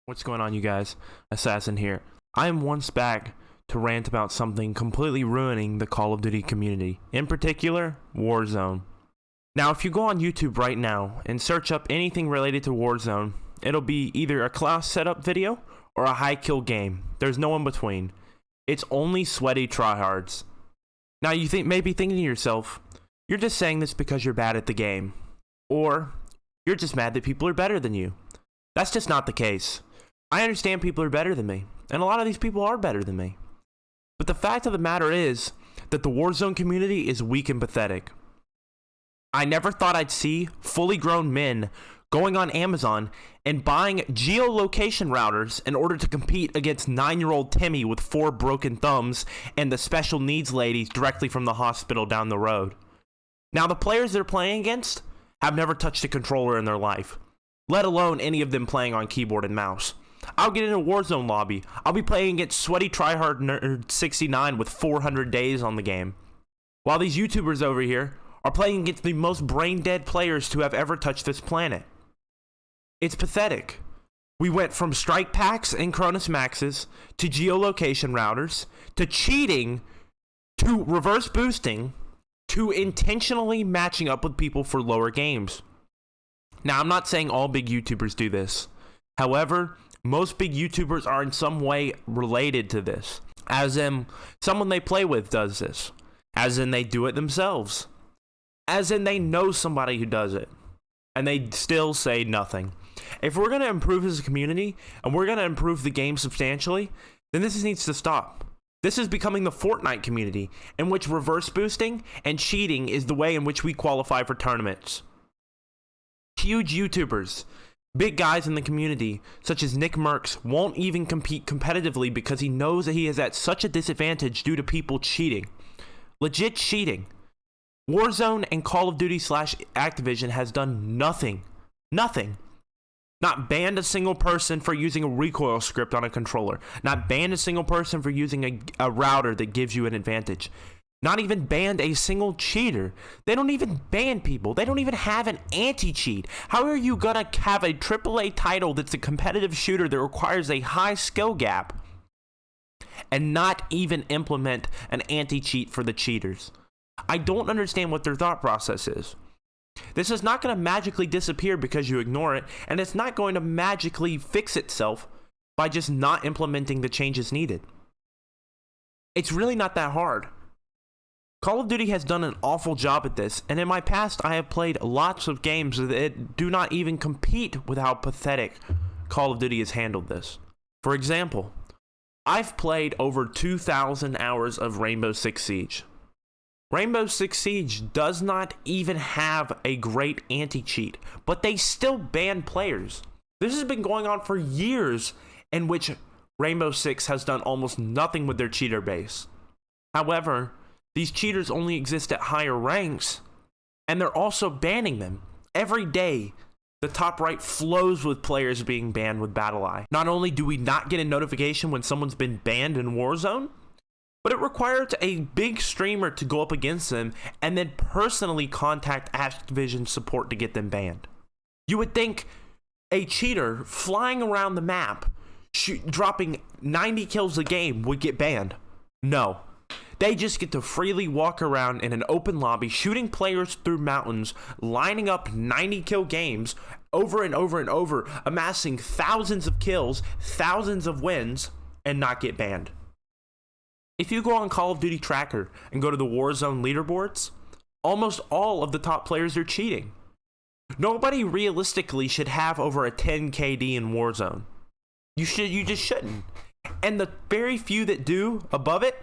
What's going on, you guys? Assassin here. I am once back to rant about something completely ruining the Call of Duty community, in particular, Warzone. Now, if you go on YouTube right now and search up anything related to Warzone, it'll be either a class setup video or a high kill game. There's no in between. It's only sweaty tryhards. Now, you may be thinking to yourself, you're just saying this because you're bad at the game. Or, you're just mad that people are better than you. That's just not the case. I understand people are better than me, and a lot of these people are better than me. But the fact of the matter is that the Warzone community is weak and pathetic. I never thought I'd see fully grown men going on Amazon and buying geolocation routers in order to compete against 9-year-old Timmy with 4 broken thumbs and the special needs ladies directly from the hospital down the road. Now, the players they're playing against have never touched a controller in their life, let alone any of them playing on keyboard and mouse. I'll get in a Warzone lobby. I'll be playing against sweaty tryhard nerd 69 with 400 days on the game, while these YouTubers over here are playing against the most brain-dead players to have ever touched this planet. It's pathetic. We went from strike packs and Cronus Maxes to geolocation routers to cheating to reverse boosting to intentionally matching up with people for lower games. Now, I'm not saying all big YouTubers do this. However, most big YouTubers are in some way related to this. As in, someone they play with does this. As in, they do it themselves. As in, they know somebody who does it. And they still say nothing. If we're going to improve as a community, and we're going to improve the game substantially, then this needs to stop. This is becoming the Fortnite community, in which reverse boosting and cheating is the way in which we qualify for tournaments. Huge YouTubers, big guys in the community, such as Nickmercs, won't even compete competitively because he knows that he is at such a disadvantage due to people cheating. Legit cheating. Warzone and Call of Duty / Activision has done nothing. Nothing. Not banned a single person for using a recoil script on a controller. Not banned a single person for using a router that gives you an advantage. Not even banned a single cheater. They don't even ban people. They don't even have an anti-cheat. How are you gonna have a AAA title that's a competitive shooter that requires a high skill gap and not even implement an anti-cheat for the cheaters? I don't understand what their thought process is. This is not going to magically disappear because you ignore it, and it's not going to magically fix itself by just not implementing the changes needed. It's really not that hard. Call of Duty has done an awful job at this, and in my past I have played lots of games that do not even compete with how pathetic Call of Duty has handled this. For example, I've played over 2,000 hours of Rainbow Six Siege. Rainbow Six Siege does not even have a great anti-cheat, but they still ban players. This has been going on for years, in which Rainbow Six has done almost nothing with their cheater base. However, these cheaters only exist at higher ranks, and they're also banning them. Every day, the top right flows with players being banned with BattlEye. Not only do we not get a notification when someone's been banned in Warzone, but it required a big streamer to go up against them and then personally contact Activision support to get them banned. You would think a cheater flying around the map, dropping 90 kills a game would get banned. No. They just get to freely walk around in an open lobby, shooting players through mountains, lining up 90 kill games over and over and over, amassing thousands of kills, thousands of wins, and not get banned. If you go on Call of Duty Tracker and go to the Warzone leaderboards, almost all of the top players are cheating. Nobody realistically should have over a 10 KD in Warzone. You just shouldn't. And the very few that do above it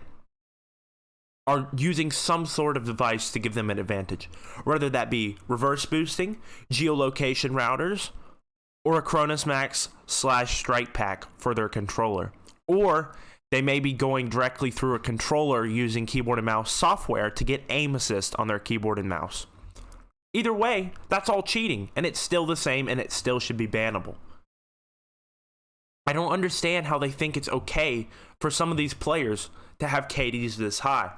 are using some sort of device to give them an advantage, whether that be reverse boosting, geolocation routers, or a Cronus Max / strike pack for their controller. Or they may be going directly through a controller using keyboard and mouse software to get aim assist on their keyboard and mouse. Either way, that's all cheating, and it's still the same, and it still should be bannable. I don't understand how they think it's okay for some of these players to have KDs this high.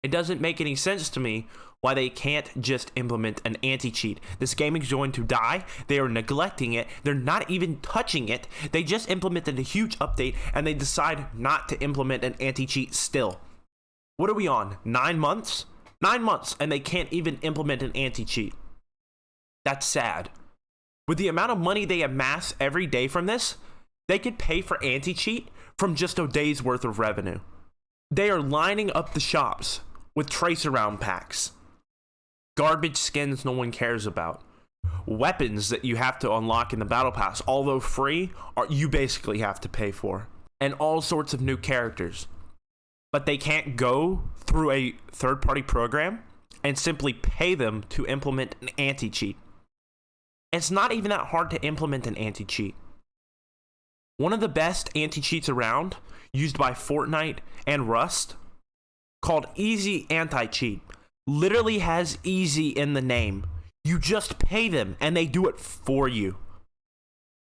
It doesn't make any sense to me why they can't just implement an anti-cheat. This game is going to die. They are neglecting it. They're not even touching it. They just implemented a huge update and they decide not to implement an anti-cheat still. What are we on? 9 months? 9 months and they can't even implement an anti-cheat. That's sad. With the amount of money they amass every day from this, they could pay for anti-cheat from just a day's worth of revenue. They are lining up the shops with tracer round packs, garbage skins no one cares about, weapons that you have to unlock in the battle pass, although free, you basically have to pay for, and all sorts of new characters. But they can't go through a third-party program and simply pay them to implement an anti-cheat. It's not even that hard to implement an anti-cheat. One of the best anti-cheats around, used by Fortnite and Rust, called Easy Anti-Cheat, literally has easy in the name. You just pay them and they do it for you.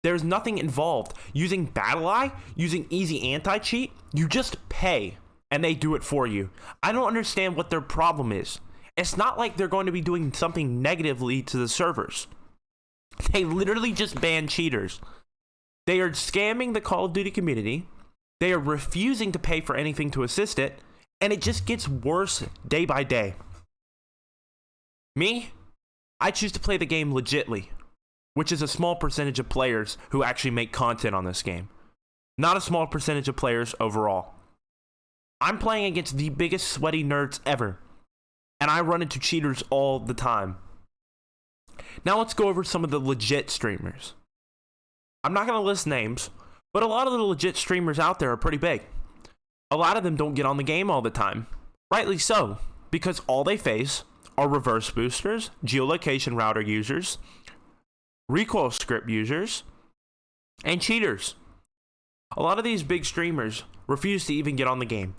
There's nothing involved. Using BattleEye, using Easy Anti-Cheat, you just pay and they do it for you. I don't understand what their problem is. It's not like they're going to be doing something negatively to the servers. They literally just ban cheaters. They are scamming the Call of Duty community. They are refusing to pay for anything to assist it, and it just gets worse day by day. Me? I choose to play the game legitly, which is a small percentage of players who actually make content on this game. Not a small percentage of players overall. I'm playing against the biggest sweaty nerds ever, and I run into cheaters all the time. Now let's go over some of the legit streamers. I'm not going to list names, but a lot of the legit streamers out there are pretty big. A lot of them don't get on the game all the time. Rightly so, because all they face are reverse boosters, geolocation router users, recoil script users, and cheaters. A lot of these big streamers refuse to even get on the game.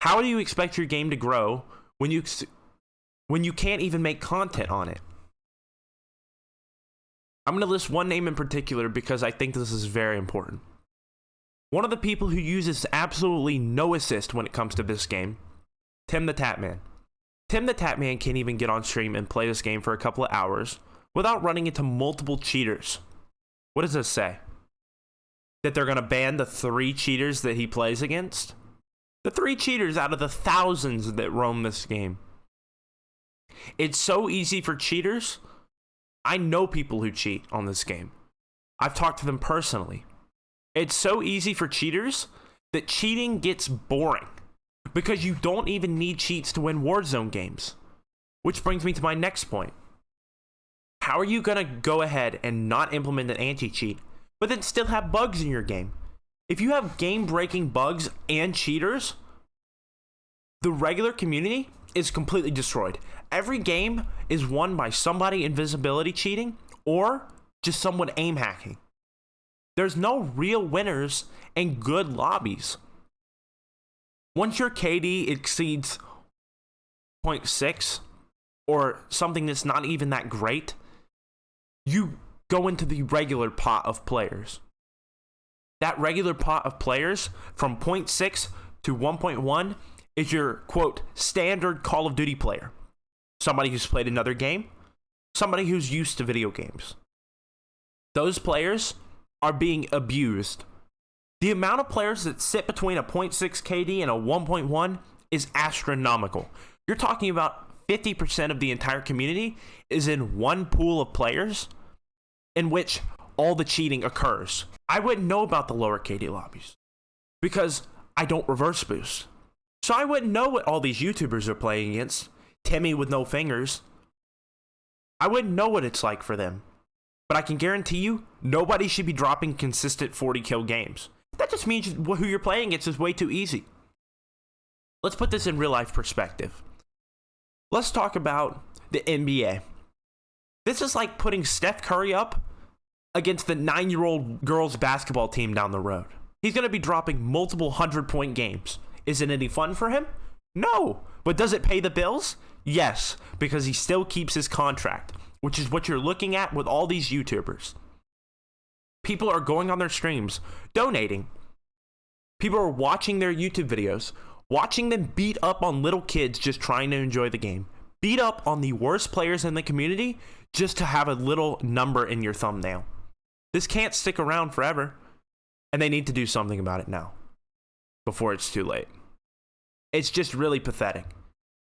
How do you expect your game to grow when you can't even make content on it? I'm going to list one name in particular because I think this is very important. One of the people who uses absolutely no assist when it comes to this game, timthetatman. timthetatman can't even get on stream and play this game for a couple of hours without running into multiple cheaters. What does this say? That they're going to ban the 3 cheaters that he plays against? The 3 cheaters out of the thousands that roam this game. It's so easy for cheaters. I know people who cheat on this game. I've talked to them personally. It's so easy for cheaters that cheating gets boring because you don't even need cheats to win Warzone games. Which brings me to my next point. How are you going to go ahead and not implement an anti-cheat, but then still have bugs in your game? If you have game-breaking bugs and cheaters, the regular community is completely destroyed. Every game is won by somebody invisibility cheating or just someone aim hacking. There's no real winners and good lobbies. Once your KD exceeds 0.6 or something that's not even that great, you go into the regular pot of players. That regular pot of players from 0.6 to 1.1 is your, quote, standard Call of Duty player. Somebody who's played another game, somebody who's used to video games. Those players are being abused. The amount of players that sit between a 0.6 KD and a 1.1 is astronomical. You're talking about 50% of the entire community is in one pool of players in which all the cheating occurs. I wouldn't know about the lower KD lobbies because I don't reverse boost. So I wouldn't know what all these YouTubers are playing against. Timmy with no fingers. I wouldn't know what it's like for them. But I can guarantee you, nobody should be dropping consistent 40 kill games. That just means who you're playing against is way too easy. Let's put this in real life perspective. Let's talk about the NBA. This is like putting Steph Curry up against the 9-year-old girls basketball team down the road. He's going to be dropping multiple 100-point games. Is it any fun for him? No. But does it pay the bills? Yes, because he still keeps his contract, which is what you're looking at with all these YouTubers. People are going on their streams, donating. People are watching their YouTube videos, watching them beat up on little kids just trying to enjoy the game, beat up on the worst players in the community just to have a little number in your thumbnail. This can't stick around forever, and they need to do something about it now before it's too late. It's just really pathetic.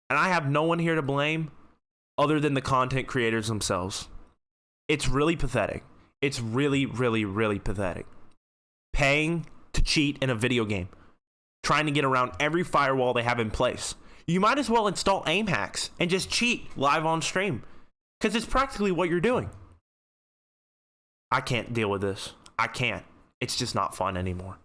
And I have no one here to blame other than the content creators themselves. It's really pathetic. It's really, really, really pathetic. Paying to cheat in a video game. Trying to get around every firewall they have in place. You might as well install aim hacks and just cheat live on stream. Because it's practically what you're doing. I can't deal with this. I can't. It's just not fun anymore.